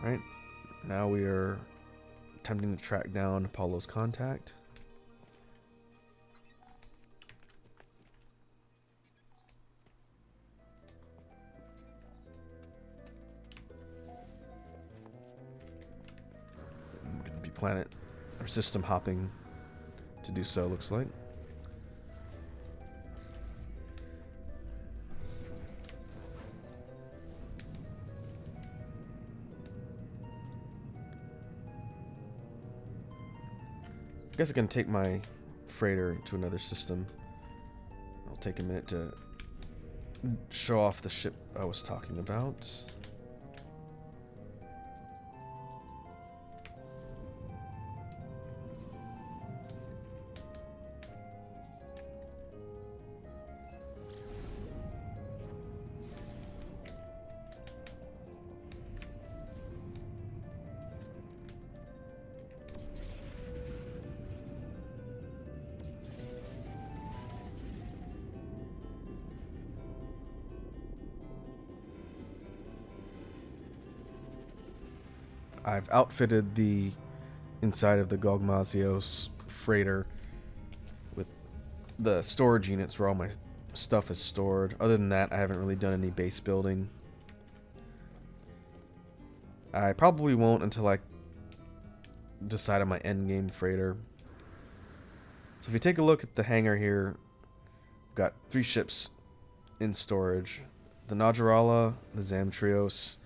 Alright, now we are attempting to track down Apollo's contact. We're going to be planet or system hopping to do so, looks like. I guess I can take my freighter to another system. It'll take a minute to show off the ship I was talking about. I've outfitted the inside of the Gogmazios freighter with the storage units where all my stuff is stored. Other than that, I haven't really done any base building. I probably won't until I decide on my endgame freighter. So if you take a look at the hangar here, we've got 3 ships in storage. The Najarala, the Zamtrios,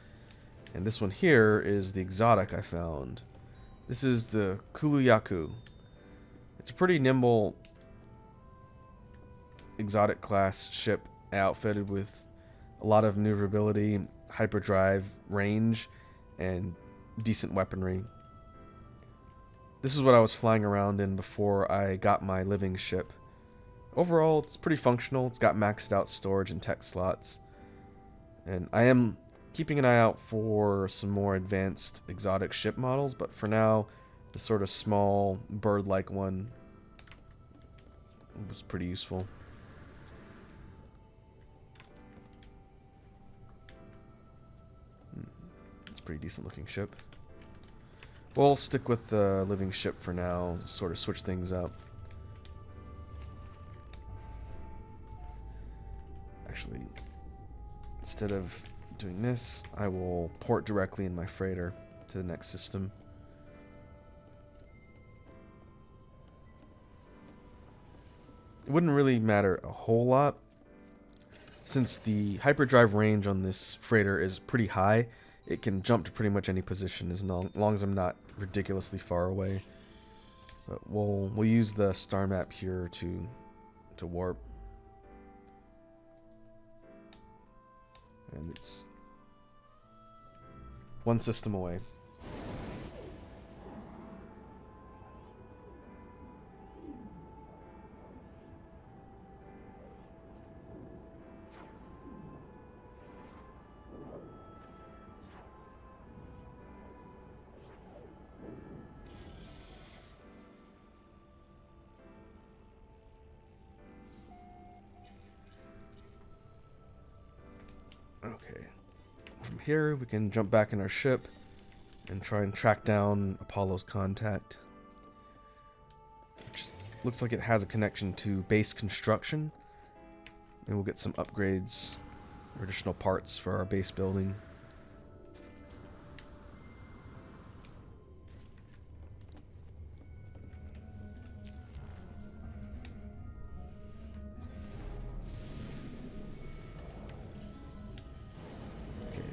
and this one here is the exotic I found. This is the Kuluyaku. It's a pretty nimble exotic class ship outfitted with a lot of maneuverability, hyperdrive, range, and decent weaponry. This is what I was flying around in before I got my living ship. Overall, it's pretty functional. It's got maxed out storage and tech slots. And I am keeping an eye out for some more advanced exotic ship models, but for now, the sort of small bird-like one was pretty useful. It's a pretty decent looking ship. We'll stick with the living ship for now, sort of switch things up. Actually, instead of doing this, I will port directly in my freighter to the next system. It wouldn't really matter a whole lot, since the hyperdrive range on this freighter is pretty high. It can jump to pretty much any position as long as I'm not ridiculously far away. But we'll use the star map here to warp. And it's one system away. Okay. From here, we can jump back in our ship and try and track down Apollo's contact. Which looks like it has a connection to base construction. And we'll get some upgrades or additional parts for our base building.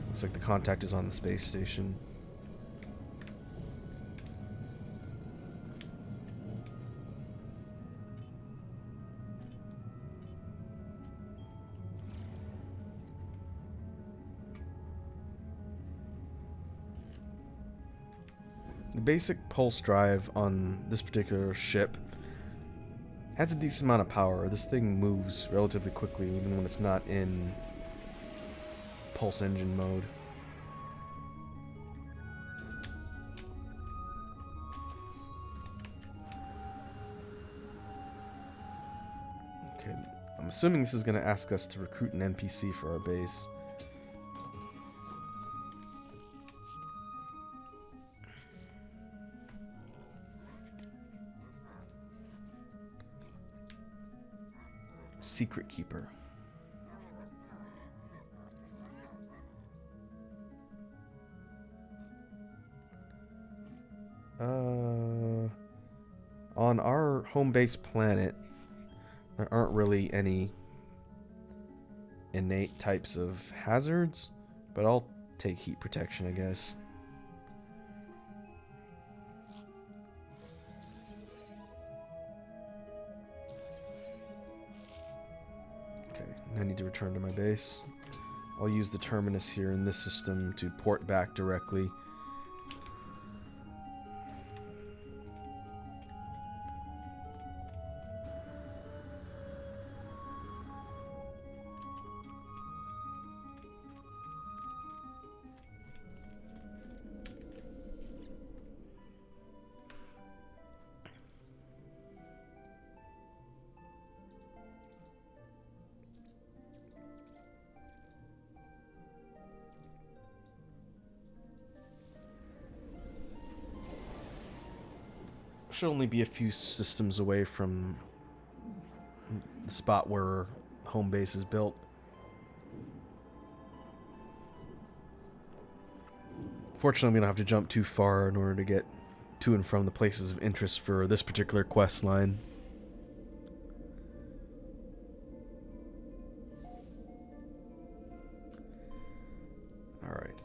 Looks like the contact is on the space station. The basic pulse drive on this particular ship has a decent amount of power. This thing moves relatively quickly even when it's not in pulse engine mode. Okay, I'm assuming this is going to ask us to recruit an NPC for our base. secret keeper. On our home base planet, there aren't really any innate types of hazards, but I'll take heat protection, I guess. Okay, I need to return to my base. I'll use the terminus here in this system to port back directly. Should only be a few systems away from the spot where home base is built. Fortunately, we don't have to jump too far in order to get to and from the places of interest for this particular quest line. Alright,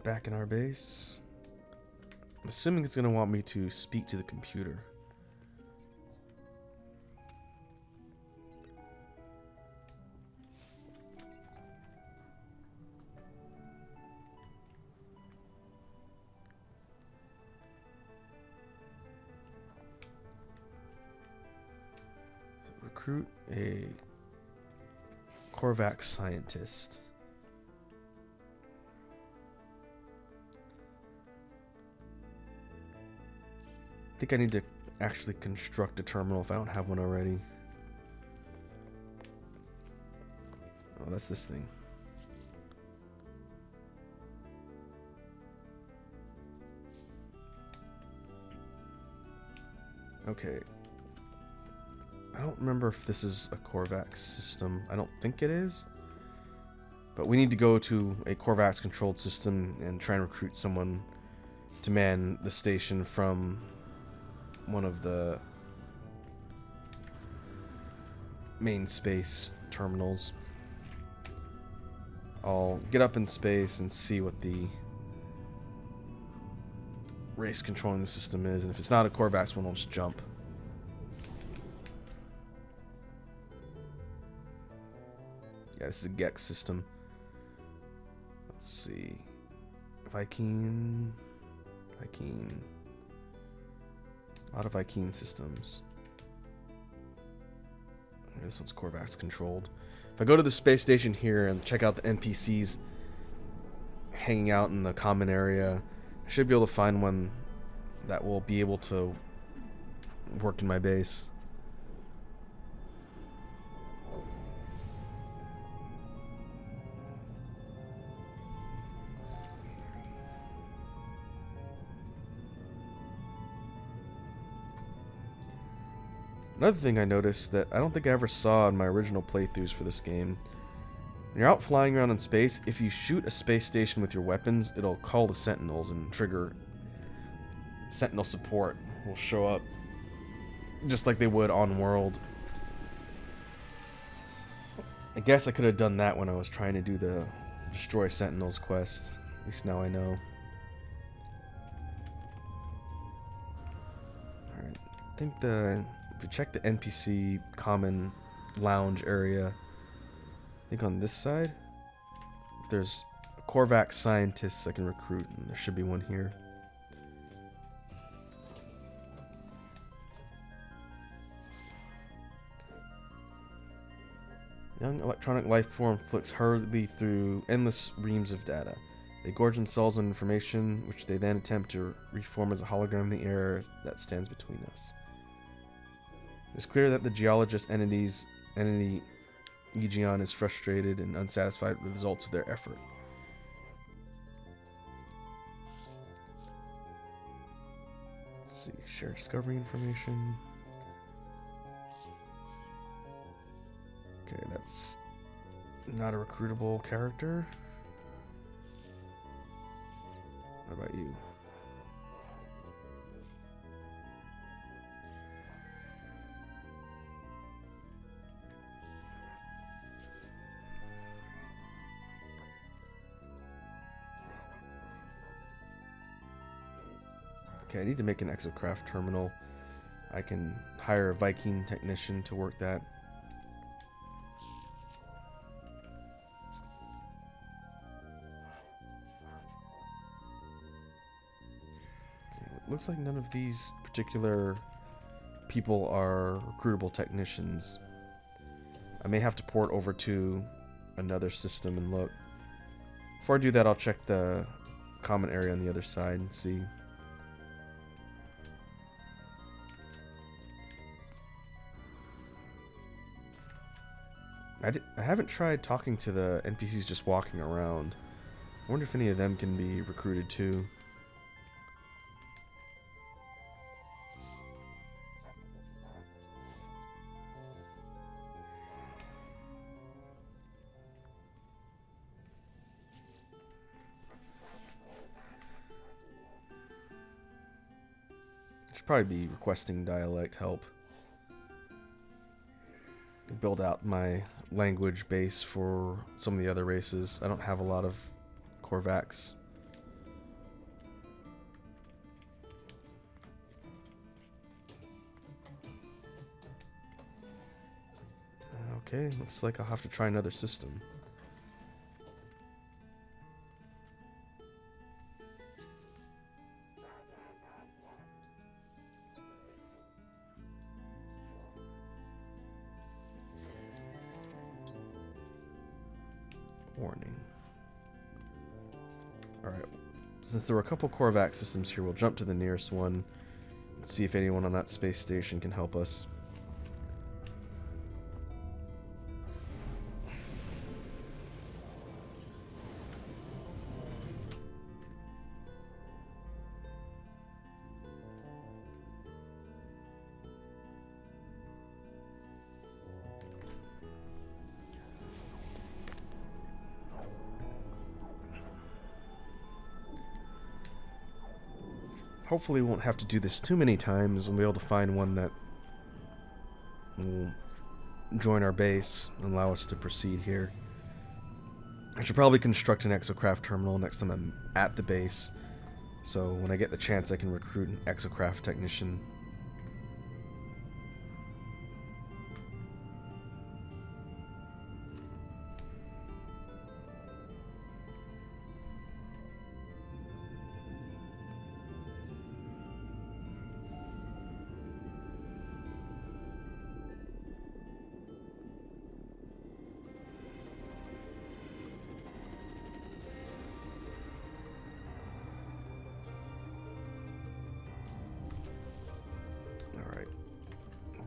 back in our base. I'm assuming it's going to want me to speak to the computer. So recruit a Korvax scientist. I think I need to actually construct a terminal if I don't have one already. Oh, that's this thing. Okay. I don't remember if this is a Korvax system. I don't think it is. But we need to go to a Korvax controlled system and try and recruit someone to man the station from one of the main space terminals. I'll get up in space and see what the race controlling the system is, and if it's not a Korvax one, I'll just jump. Yeah, this is a Gex system. Let's see. Viking. A lot of Viking systems. This one's Korvax controlled. If I go to the space station here and check out the NPCs hanging out in the common area, I should be able to find one that will be able to work in my base. Another thing I noticed that I don't think I ever saw in my original playthroughs for this game. When you're out flying around in space, if you shoot a space station with your weapons, it'll call the Sentinels and trigger Sentinel support. Will show up just like they would on world. I guess I could have done that when I was trying to do the Destroy Sentinels quest. At least now I know. Alright, I think if you check the NPC common lounge area, I think on this side, there's Korvax scientists I can recruit, and there should be one here. Young electronic life form flicks hurriedly through endless reams of data. They gorge themselves on information, which they then attempt to reform as a hologram in the air that stands between us. It's clear that the geologist entity Aegeon is frustrated and unsatisfied with the results of their effort. Let's see, share discovery information. That's not a recruitable character. What about you? Okay, I need to make an exocraft terminal. I can hire a Viking technician to work that. Okay, it looks like none of these particular people are recruitable technicians. I may have to port over to another system and look. Before I do that, I'll check the common area on the other side and see. I haven't tried talking to the NPCs just walking around. I wonder if any of them can be recruited too. Should probably be requesting dialect help. Build out my language base for some of the other races. I don't have a lot of Korvax. Okay, looks like I'll have to try another system. Warning. Alright, since there were a couple Korvax systems here, we'll jump to the nearest one and see if anyone on that space station can help us. Hopefully we won't have to do this too many times. We'll be able to find one that will join our base and allow us to proceed here. I should probably construct an exocraft terminal next time I'm at the base, so when I get the chance I can recruit an exocraft technician.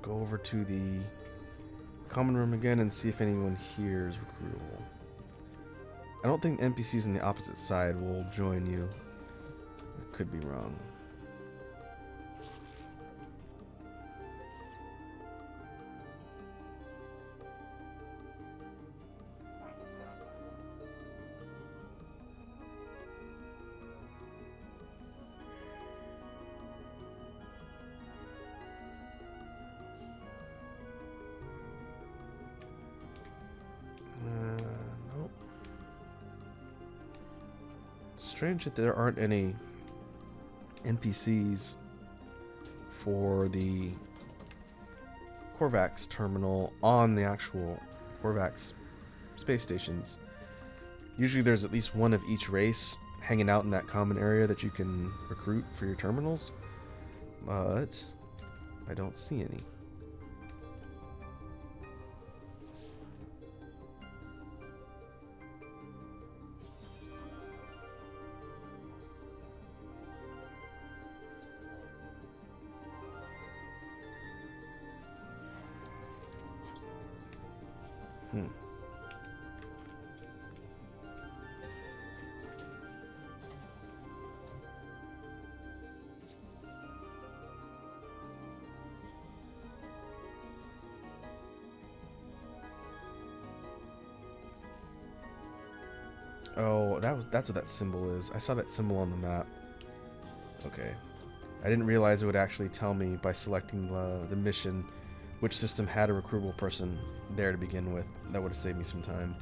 Go over to the common room again and see if anyone here is recruitable. I don't think NPCs on the opposite side will join you. I could be wrong. Nope. Strange that there aren't any NPCs for the Korvax terminal on the actual Korvax space stations. Usually there's at least one of each race hanging out in that common area that you can recruit for your terminals, but I don't see any. Oh, that's what that symbol is. I saw that symbol on the map. Okay. I didn't realize it would actually tell me by selecting the mission which system had a recruitable person there to begin with. That would have saved me some time.